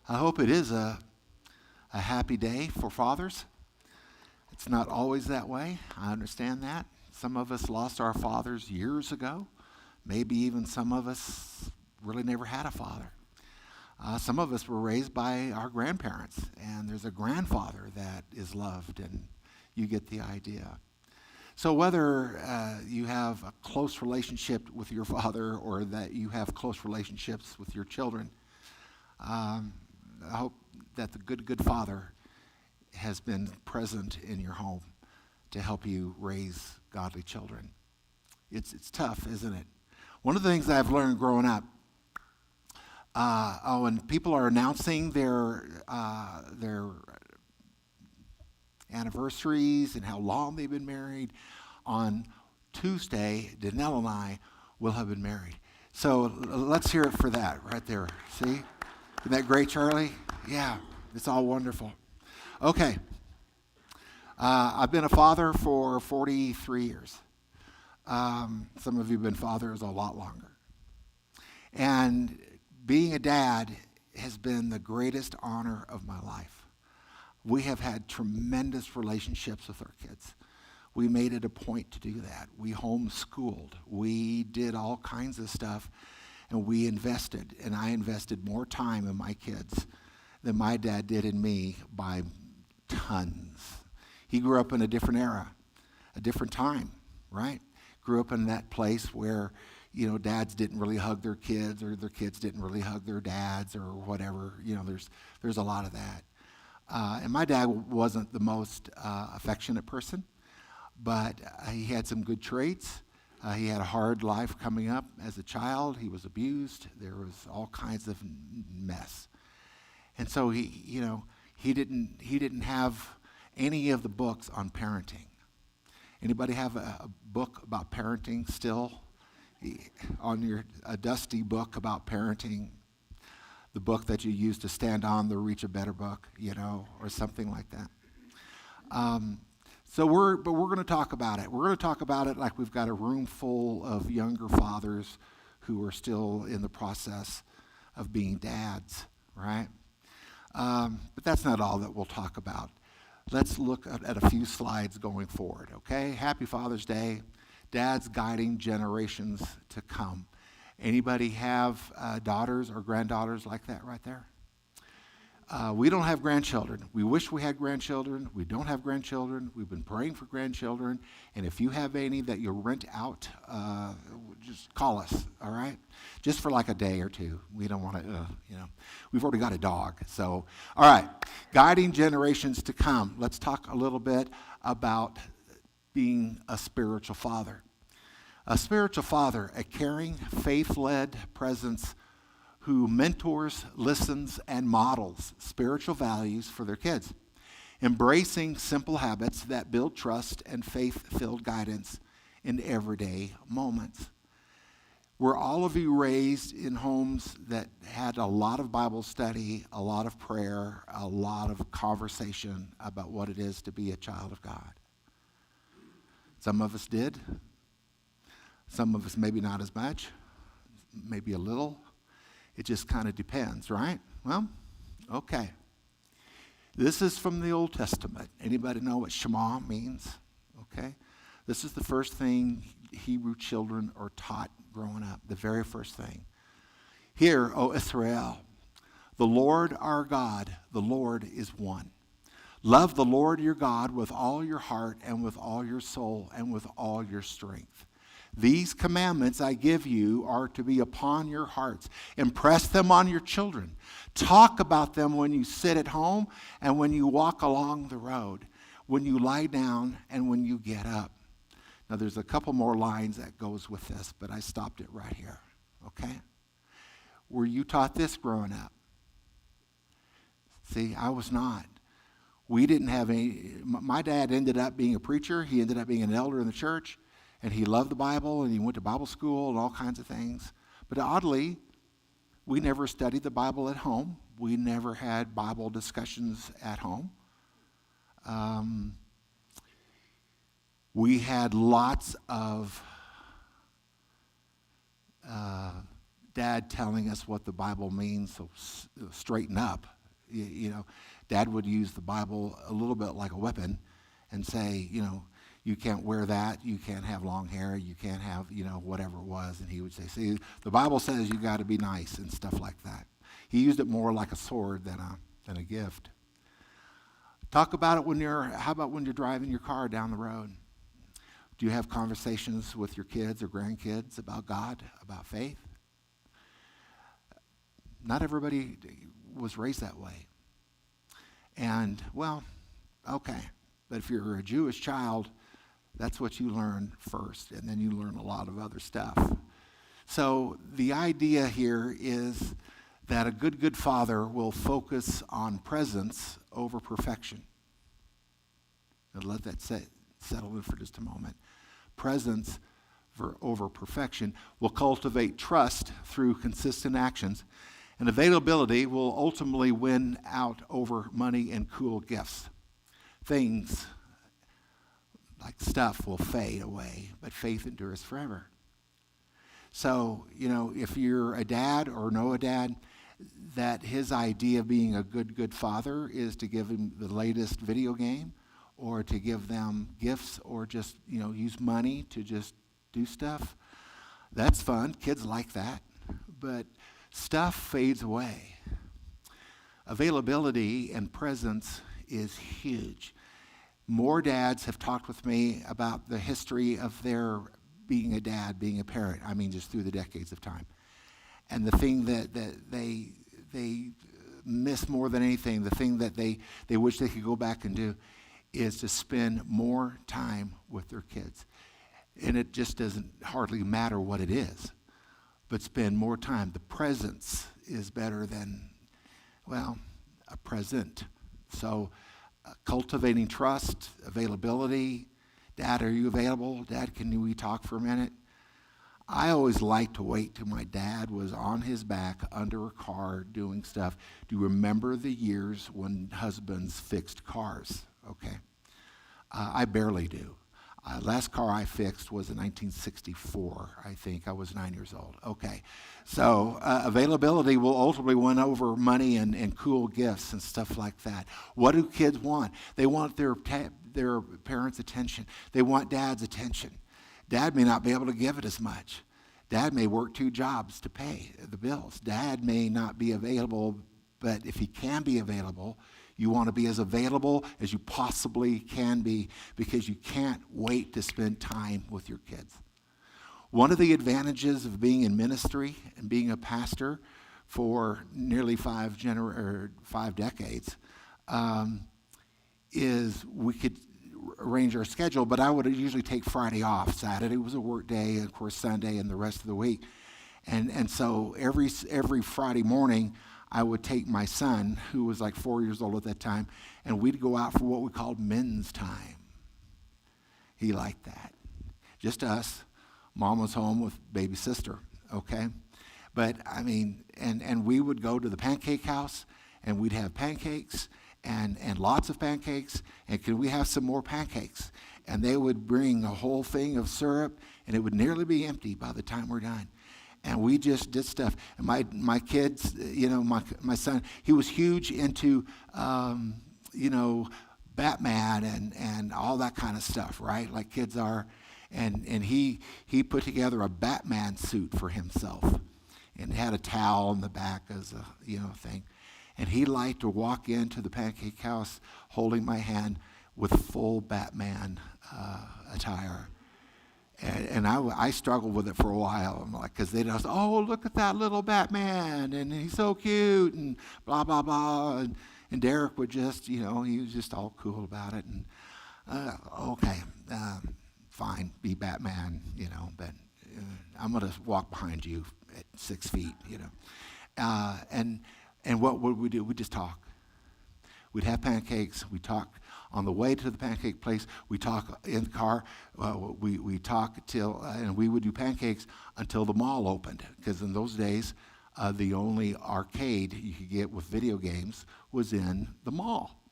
I hope it is a happy day for fathers. It's not always that way. I understand that. Some of us lost our fathers years ago. Maybe even some of us really never had a father. Some of us were raised by our grandparents, and there's a grandfather that is loved, and you get the idea. So whether you have a close relationship with your father or that you have close relationships with your children, I hope that the good father has been present in your home to help you raise godly children. It's tough, isn't it? One of the things I've learned growing up, when people are announcing their anniversaries and how long they've been married, on Tuesday, Danelle and I will have been married. So let's hear it for that right there. See? Isn't that great, Charlie? Yeah, it's all wonderful. Okay. I've been a father for 43 years. Some of you have been fathers a lot longer. And being a dad has been the greatest honor of my life. We have had tremendous relationships with our kids. We made it a point to do that. We homeschooled. We did all kinds of stuff, and we invested. And I invested more time in my kids than my dad did in me by tons. He grew up in a different era, a different time, right? Grew up in that place where, dads didn't really hug their kids, or their kids didn't really hug their dads, or whatever. There's a lot of that. And my dad wasn't the most affectionate person, but he had some good traits. He had a hard life coming up as a child. He was abused. There was all kinds of mess. And so he didn't have any of the books on parenting. Anybody have a book about parenting still? On a dusty book about parenting, the book that you use to stand on the Reach a Better book, or something like that. But we're going to talk about it. We're going to talk about it like we've got a room full of younger fathers who are still in the process of being dads, right? But that's not all that we'll talk about. Let's look at a few slides going forward, okay? Happy Father's Day. Dads guiding generations to come. Anybody have daughters or granddaughters like that right there? We don't have grandchildren. We wish we had grandchildren. We don't have grandchildren. We've been praying for grandchildren. And if you have any that you rent out, just call us, all right? Just for like a day or two. We don't want to, We've already got a dog. So, all right. Guiding generations to come. Let's talk a little bit about being a spiritual father. A spiritual father, a caring, faith-led presence who mentors, listens, and models spiritual values for their kids, embracing simple habits that build trust and faith-filled guidance in everyday moments. Were all of you raised in homes that had a lot of Bible study, a lot of prayer, a lot of conversation about what it is to be a child of God? Some of us did. Some of us maybe not as much, maybe a little. It just kind of depends, right? Well, okay. This is from the Old Testament. Anybody know what Shema means? Okay. This is the first thing Hebrew children are taught growing up, the very first thing. Hear, O Israel, the Lord our God, the Lord is one. Love the Lord your God with all your heart and with all your soul and with all your strength. These commandments I give you are to be upon your hearts. Impress them on your children. Talk about them when you sit at home and when you walk along the road, when you lie down and when you get up. Now there's a couple more lines that goes with this, but I stopped it right here, okay? Were you taught this growing up? See, I was not. We didn't have any. My dad ended up being a preacher. He ended up being an elder in the church, and he loved the Bible, and he went to Bible school and all kinds of things. But oddly, we never studied the Bible at home. We never had Bible discussions at home. We had lots of Dad telling us what the Bible means, so straighten up, Dad would use the Bible a little bit like a weapon and say, you can't wear that, you can't have long hair, you can't have, whatever it was. And he would say, see, the Bible says you got to be nice and stuff like that. He used it more like a sword than a gift. Talk about it how about when you're driving your car down the road? Do you have conversations with your kids or grandkids about God, about faith? Not everybody was raised that way. And, well, okay. But if you're a Jewish child, that's what you learn first, and then you learn a lot of other stuff. So the idea here is that a good father will focus on presence over perfection. And let that settle in for just a moment. Presence over perfection will cultivate trust through consistent actions, and availability will ultimately win out over money and cool gifts. Things like stuff will fade away, but faith endures forever. So, if you're a dad or know a dad, that his idea of being a good father is to give him the latest video game, or to give them gifts, or just, use money to just do stuff. That's fun. Kids like that. But stuff fades away. Availability and presence is huge. More dads have talked with me about the history of their being a dad, being a parent. I mean, just through the decades of time. And the thing that they miss more than anything, the thing that they wish they could go back and do, is to spend more time with their kids. And it just doesn't hardly matter what it is, but spend more time. The presence is better than, a present. So cultivating trust, availability. Dad, are you available? Dad, can we talk for a minute? I always liked to wait till my dad was on his back under a car doing stuff. Do you remember the years when husbands fixed cars? Okay. I barely do. Last car I fixed was in 1964, I think. I was 9 years old. Okay. So availability will ultimately win over money and cool gifts and stuff like that. What do kids want? They want their parents' attention. They want dad's attention. Dad may not be able to give it as much. Dad may work 2 jobs to pay the bills. Dad may not be available, but if he can be available, you want to be as available as you possibly can be, because you can't wait to spend time with your kids. One of the advantages of being in ministry and being a pastor for nearly 5 decades is we could arrange our schedule, but I would usually take Friday off. Saturday was a work day, and of course Sunday and the rest of the week. And so every Friday morning, I would take my son, who was like 4 years old at that time, and we'd go out for what we called men's time. He liked that. Just us. Mom was home with baby sister, okay? But, and we would go to the pancake house, and we'd have pancakes, and lots of pancakes, and could we have some more pancakes? And they would bring a whole thing of syrup, and it would nearly be empty by the time we're done. And we just did stuff. And my kids, my son, he was huge into, Batman and all that kind of stuff, right? Like kids are. And he put together a Batman suit for himself, and had a towel on the back as a thing. And he liked to walk into the pancake house holding my hand with full Batman attire. And I struggled with it for a while. I'm like, because they just, oh, look at that little Batman, and he's so cute, and blah, blah, blah. And Derek would just, he was just all cool about it. And, okay, fine, be Batman, but I'm going to walk behind you at 6 feet, And what would we do? We'd just talk. We'd have pancakes. We'd talk on the way to the pancake place. We talk in the car. We talk till, and we would do pancakes until the mall opened. Because in those days, the only arcade you could get with video games was in the mall.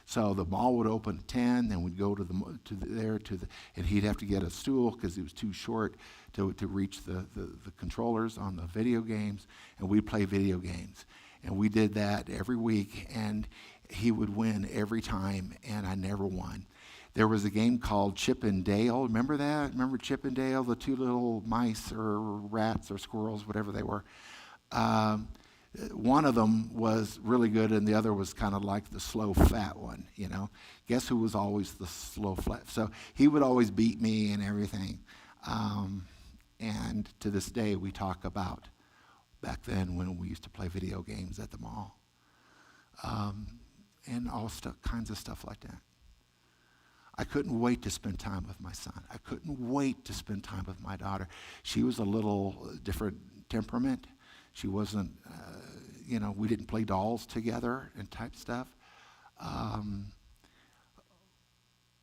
So the mall would open at 10, then we'd go and he'd have to get a stool because he was too short to reach the controllers on the video games, and we'd play video games. And we did that every week, and he would win every time, and I never won. There was a game called Chip and Dale. Remember that? Remember Chip and Dale, the two little mice or rats or squirrels, whatever they were? One of them was really good, and the other was kind of like the slow, fat one, Guess who was always the slow, fat? So he would always beat me and everything. And to this day, we talk about back then when we used to play video games at the mall. And all kinds of stuff like that. I couldn't wait to spend time with my son. I couldn't wait to spend time with my daughter. She was a little different temperament. She wasn't, we didn't play dolls together and type stuff.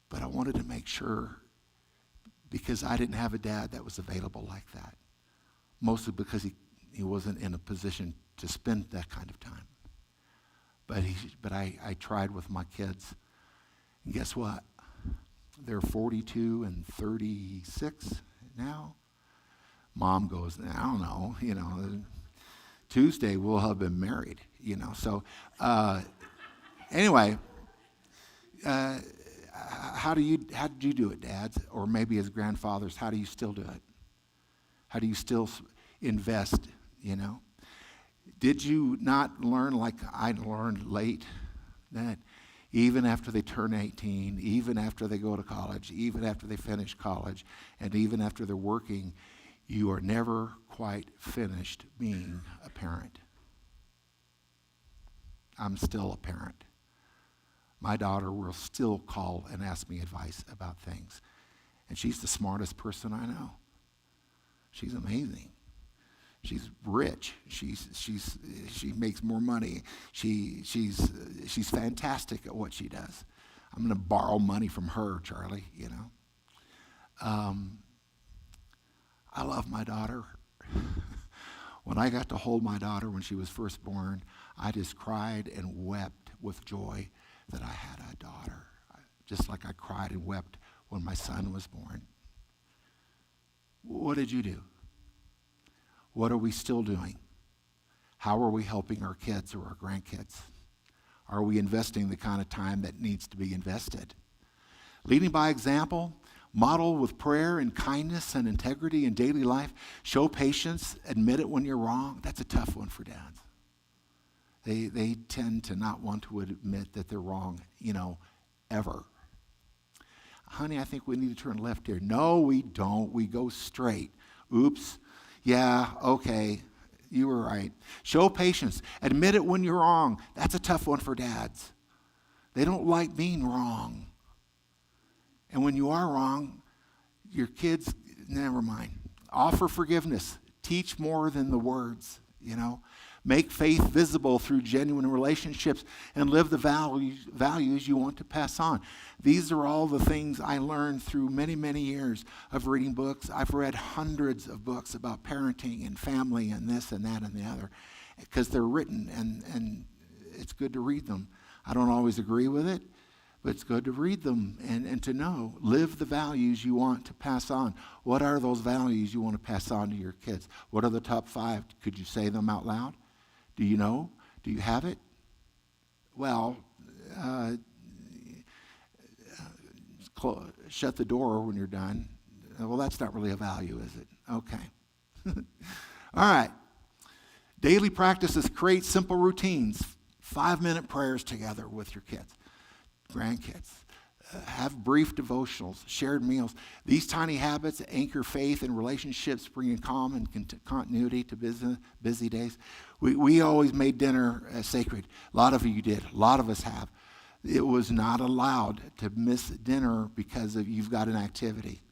But I wanted to make sure, because I didn't have a dad that was available like that. Mostly because he wasn't in a position to spend that kind of time. But I tried with my kids. And guess what? They're 42 and 36 now. Mom goes, I don't know, Tuesday we'll have been married, So anyway, how did you do it, dads? Or maybe as grandfathers, how do you still do it? How do you still invest, Did you not learn like I learned late that even after they turn 18, even after they go to college, even after they finish college, and even after they're working, you are never quite finished being a parent? I'm still a parent. My daughter will still call and ask me advice about things. And she's the smartest person I know. She's amazing. She's rich. She makes more money. She's fantastic at what she does. I'm going to borrow money from her, Charlie. I love my daughter. When I got to hold my daughter when she was first born, I just cried and wept with joy that I had a daughter, just like I cried and wept when my son was born. What did you do? What are we still doing? How are we helping our kids or our grandkids? Are we investing the kind of time that needs to be invested? Leading by example, model with prayer and kindness and integrity in daily life, show patience, admit it when you're wrong. That's a tough one for dads. They tend to not want to admit that they're wrong, ever. Honey, I think we need to turn left here. No, we don't. We go straight. Oops. Yeah, okay, you were right. Show patience. Admit it when you're wrong. That's a tough one for dads. They don't like being wrong. And when you are wrong, your kids, never mind. Offer forgiveness. Teach more than the words, Make faith visible through genuine relationships and live the values you want to pass on. These are all the things I learned through many, many years of reading books. I've read hundreds of books about parenting and family and this and that and the other because they're written and it's good to read them. I don't always agree with it, but it's good to read them and to know. Live the values you want to pass on. What are those values you want to pass on to your kids? What are the top 5? Could you say them out loud? Do you know? Do you have it? Well, shut the door when you're done. Well, that's not really a value, is it? Okay. All right. Daily practices create simple routines. 5-minute prayers together with your kids, grandkids. Have brief devotionals, shared meals. These tiny habits anchor faith and relationships, bringing calm and continuity to busy days. We always made dinner sacred. A lot of you did. A lot of us have. It was not allowed to miss dinner because of you've got an activity.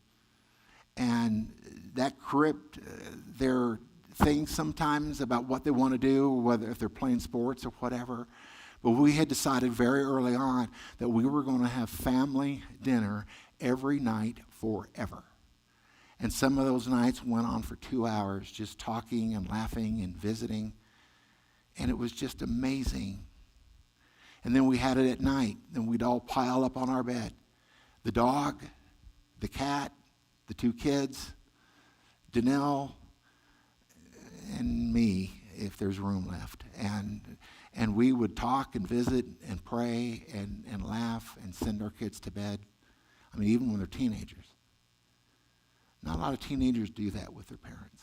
And that cribbed their things sometimes about what they want to do, whether if they're playing sports or whatever. But we had decided very early on that we were going to have family dinner every night forever. And some of those nights went on for 2 hours, just talking and laughing and visiting. And it was just amazing. And then we had it at night, and we'd all pile up on our bed. The dog, the cat, the 2 kids, Danelle, and me. if there's room left. And we would talk and visit and pray and laugh and send our kids to bed. I mean, even when they're teenagers. Not a lot of teenagers do that with their parents.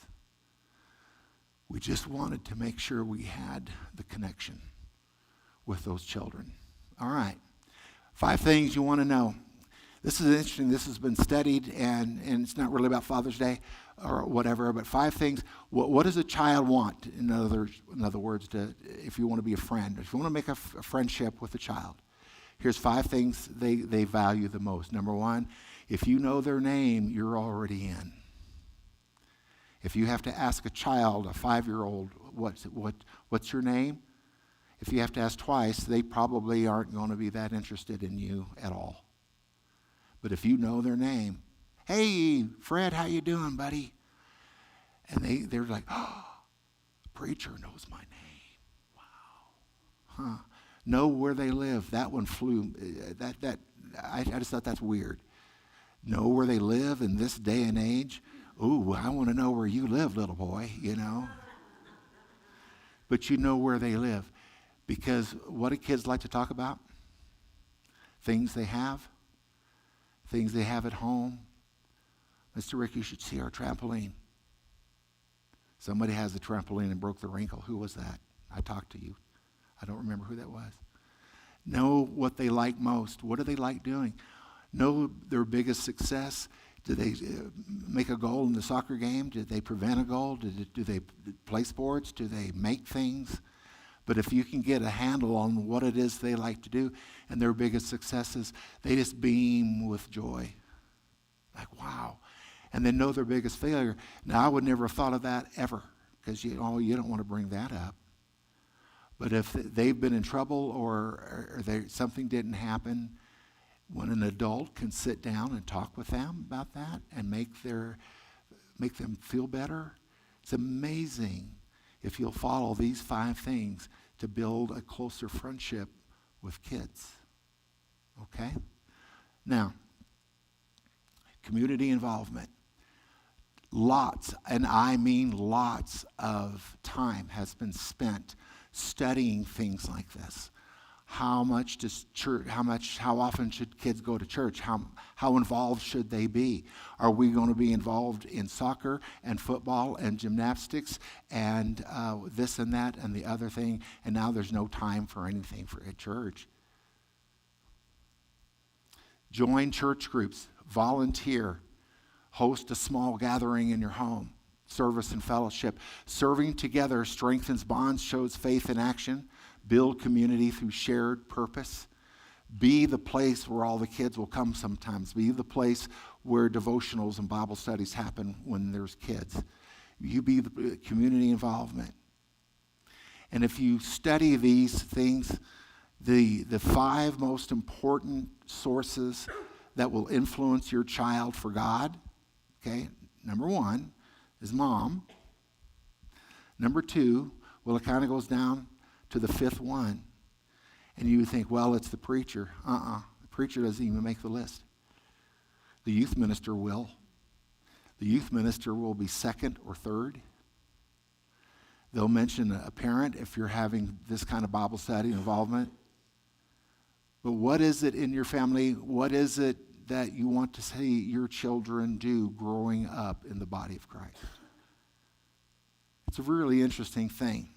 We just wanted to make sure we had the connection with those children. All right. 5 things you want to know. This is interesting. This has been studied, and it's not really about Father's Day or whatever, but 5 things. What does a child want? In other words, if you want to be a friend, if you want to make a friendship with a child, here's 5 things they value the most. Number 1, if you know their name, you're already in. If you have to ask a child, a 5-year-old, what's your name? If you have to ask twice, they probably aren't going to be that interested in you at all. But if you know their name, hey, Fred, how you doing, buddy? And they're like, oh, preacher knows my name. Wow. Huh. Know where they live. That one flew. I just thought that's weird. Know where they live in this day and age. Ooh, I want to know where you live, little boy, you know. But you know where they live. Because what do kids like to talk about? Things they have. Things they have at home. Mr. Rick, you should see our trampoline. Somebody has the trampoline and broke the wrinkle. Who was that? I talked to you. I don't remember who that was. Know what they like most. What do they like doing? Know their biggest success. Did they make a goal in the soccer game? Did they prevent a goal? Do they play sports? Do they make things? But if you can get a handle on what it is they like to do and their biggest successes, they just beam with joy. Like, wow. And then know their biggest failure. Now, I would never have thought of that ever, because you don't want to bring that up. But if they've been in trouble or something didn't happen, when an adult can sit down and talk with them about that and make them feel better, it's amazing if you'll follow these 5 things to build a closer friendship with kids. Okay? Now, community involvement. Lots, and I mean lots of time has been spent studying things like this. How much does church, how often should kids go to church? How involved should they be? Are we going to be involved in soccer and football and gymnastics and this and that and the other thing, and now there's no time for anything at church? Join church groups, volunteer, host a small gathering in your home, service and fellowship. Serving together strengthens bonds, shows faith in action. Build community through shared purpose. Be the place where all the kids will come sometimes. Be the place where devotionals and Bible studies happen when there's kids. You be the community involvement. And if you study these things, the 5 most important sources that will influence your child for God, okay, number 1 is mom. Number 2, well, it kind of goes down to the 5th one. And you think, well, it's the preacher. The preacher doesn't even make the list. The youth minister will. The youth minister will be 2nd or 3rd. They'll mention a parent if you're having this kind of Bible study involvement. But what is it in your family? What is it that you want to see your children do growing up in the body of Christ? It's a really interesting thing.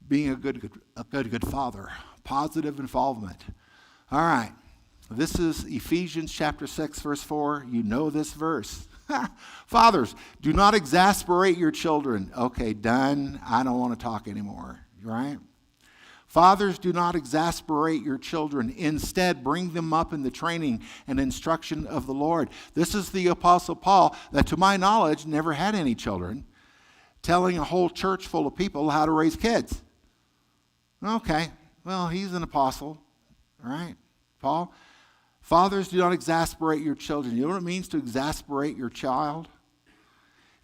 Being a good father. Positive involvement. All right. This is Ephesians chapter 6, verse 4. You know this verse. Fathers, do not exasperate your children. Okay, done. I don't want to talk anymore. Right? Fathers, do not exasperate your children. Instead, bring them up in the training and instruction of the Lord. This is the Apostle Paul that, to my knowledge, never had any children, telling a whole church full of people how to raise kids. Okay, well, he's an apostle, all right, Paul. Fathers, do not exasperate your children. You know what it means to exasperate your child?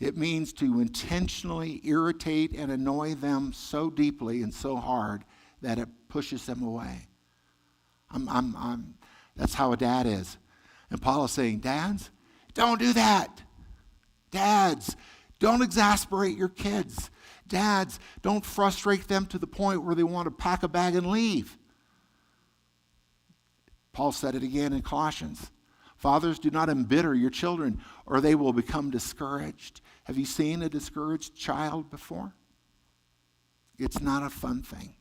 It means to intentionally irritate and annoy them so deeply and so hard that it pushes them away. That's how a dad is. And Paul is saying, dads, don't do that. Dads, Don't exasperate your kids. Dads, don't frustrate them to the point where they want to pack a bag and leave. Paul said it again in Colossians. Fathers, do not embitter your children, or they will become discouraged. Have you seen a discouraged child before? It's not a fun thing,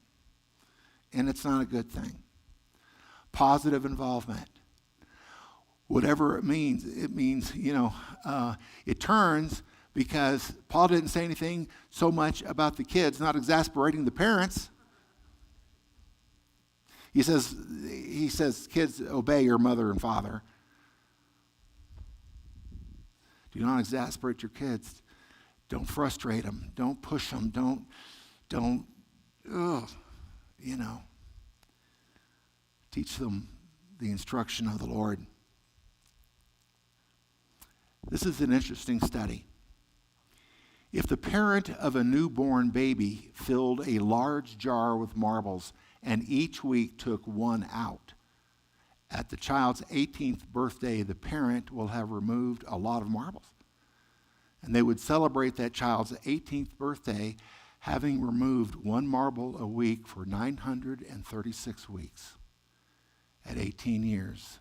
and it's not a good thing. Positive involvement. Whatever it means, it turns because Paul didn't say anything so much about the kids, not exasperating the parents. He says, kids, obey your mother and father. Do not exasperate your kids. Don't frustrate them. Don't push them. Don't, teach them the instruction of the Lord. This is an interesting study. If the parent of a newborn baby filled a large jar with marbles and each week took one out, at the child's 18th birthday, the parent will have removed a lot of marbles. And they would celebrate that child's 18th birthday having removed one marble a week for 936 weeks. At 18 years,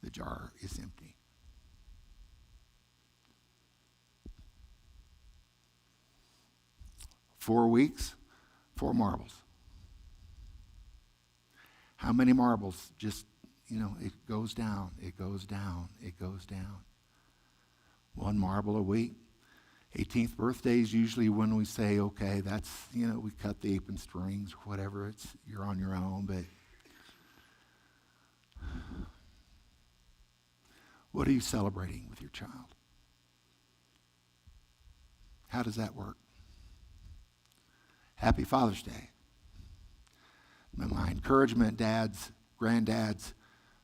the jar is empty. Four weeks, 4 marbles. How many marbles? Just, it goes down, it goes down, it goes down. 1 marble a week. 18th birthday is usually when we say, okay, that's, we cut the apron strings, whatever, you're on your own, but what are you celebrating with your child? How does that work? Happy Father's Day. My encouragement, dads, granddads,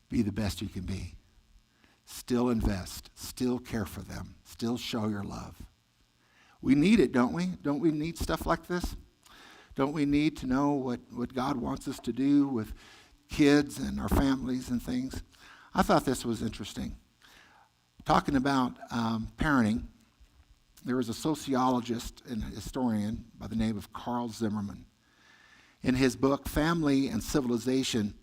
be the best you can be. Still invest, still care for them, still show your love. We need it, don't we? Don't we need stuff like this? Don't we need to know what God wants us to do with kids and our families and things? I thought this was interesting. Talking about parenting, there was a sociologist and historian by the name of Carl Zimmerman. In his book, Family and Civilization,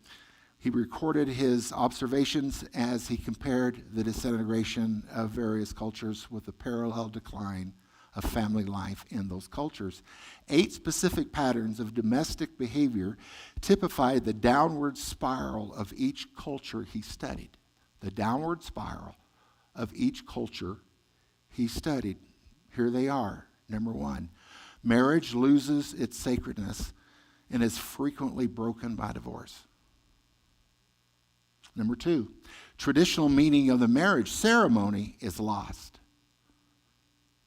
he recorded his observations as he compared the disintegration of various cultures with the parallel decline of family life in those cultures. 8 specific patterns of domestic behavior typified the downward spiral of each culture he studied. The downward spiral of each culture he studied. Here they are. Number 1, marriage loses its sacredness and is frequently broken by divorce. Number 2, traditional meaning of the marriage ceremony is lost.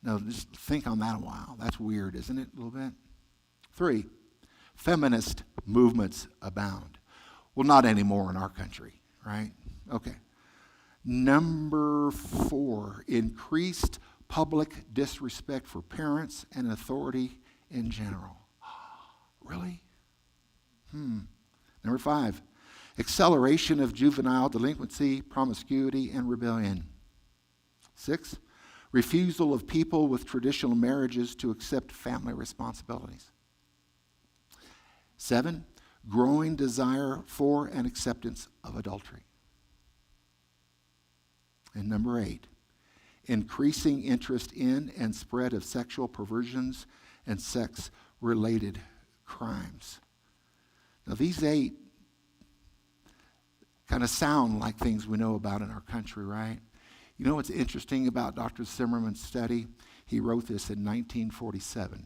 Now, just think on that a while. That's weird, isn't it, a little bit? 3, feminist movements abound. Well, not anymore in our country, right? Okay. Number 4, increased public disrespect for parents and authority in general. Really? Number 5, acceleration of juvenile delinquency, promiscuity, and rebellion. 6, refusal of people with traditional marriages to accept family responsibilities. 7, growing desire for and acceptance of adultery. And number 8, increasing interest in and spread of sexual perversions and sex-related crimes. Now, these 8 kind of sound like things we know about in our country, right? You know what's interesting about Dr. Zimmerman's study? He wrote this in 1947.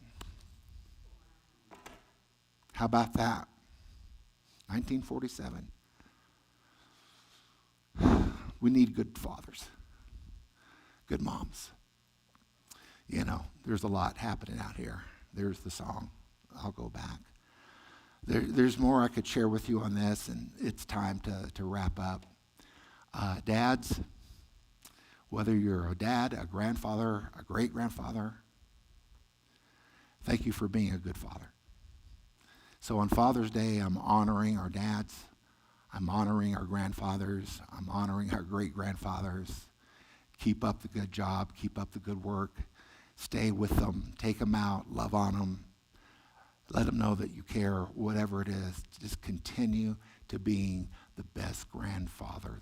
How about that? 1947. We need good fathers, good moms. There's a lot happening out here. There's the song. I'll go back. There's more I could share with you on this, and it's time to wrap up. Dads, whether you're a dad, a grandfather, a great-grandfather, thank you for being a good father. So on Father's Day, I'm honoring our dads. I'm honoring our grandfathers. I'm honoring our great-grandfathers. Keep up the good job. Keep up the good work. Stay with them. Take them out. Love on them. Let them know that you care, whatever it is. Just continue to being the best grandfather,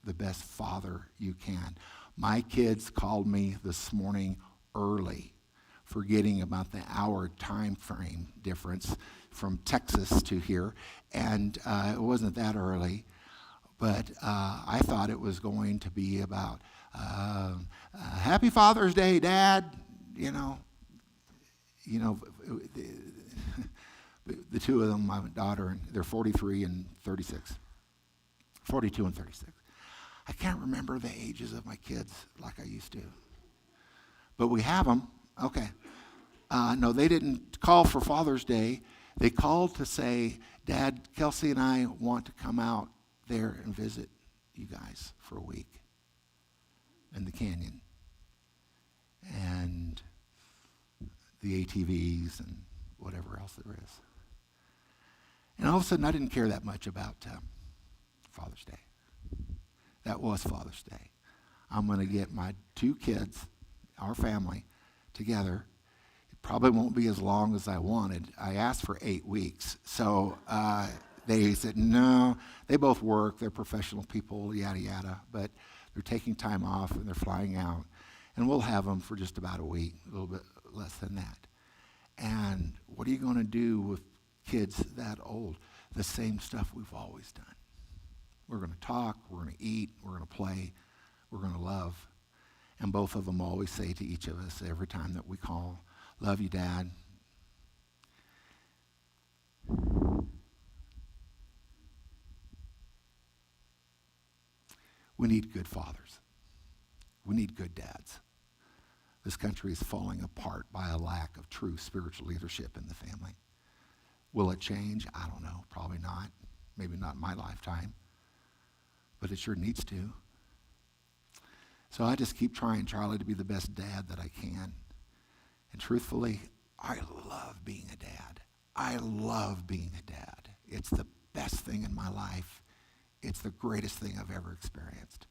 the best father you can. My kids called me this morning early, forgetting about the hour time frame difference from Texas to here. And it wasn't that early, but I thought it was going to be about, Happy Father's Day, Dad. The two of them, my daughter, they're 43 and 36. 42 and 36. I can't remember the ages of my kids like I used to. But we have them. Okay. No, they didn't call for Father's Day. They called to say, Dad, Kelsey and I want to come out there and visit you guys for a week in the canyon. And the ATVs and whatever else there is. And all of a sudden, I didn't care that much about Father's Day. That was Father's Day. I'm going to get my two kids, our family, together. It probably won't be as long as I wanted. I asked for 8 weeks. So they said, no, they both work. They're professional people, yada, yada. But they're taking time off, and they're flying out. And we'll have them for just about a week, a little bit less than that. And what are you going to do with kids that old? The same stuff we've always done. We're going to talk, we're going to eat, we're going to play, we're going to love. And both of them always say to each of us every time that we call, love you, Dad. We need good fathers. We need good dads. This country is falling apart by a lack of true spiritual leadership in the family. Will it change? I don't know. Probably not. Maybe not in my lifetime. But it sure needs to. So I just keep trying, Charlie, to be the best dad that I can. And truthfully, I love being a dad. I love being a dad. It's the best thing in my life. It's the greatest thing I've ever experienced.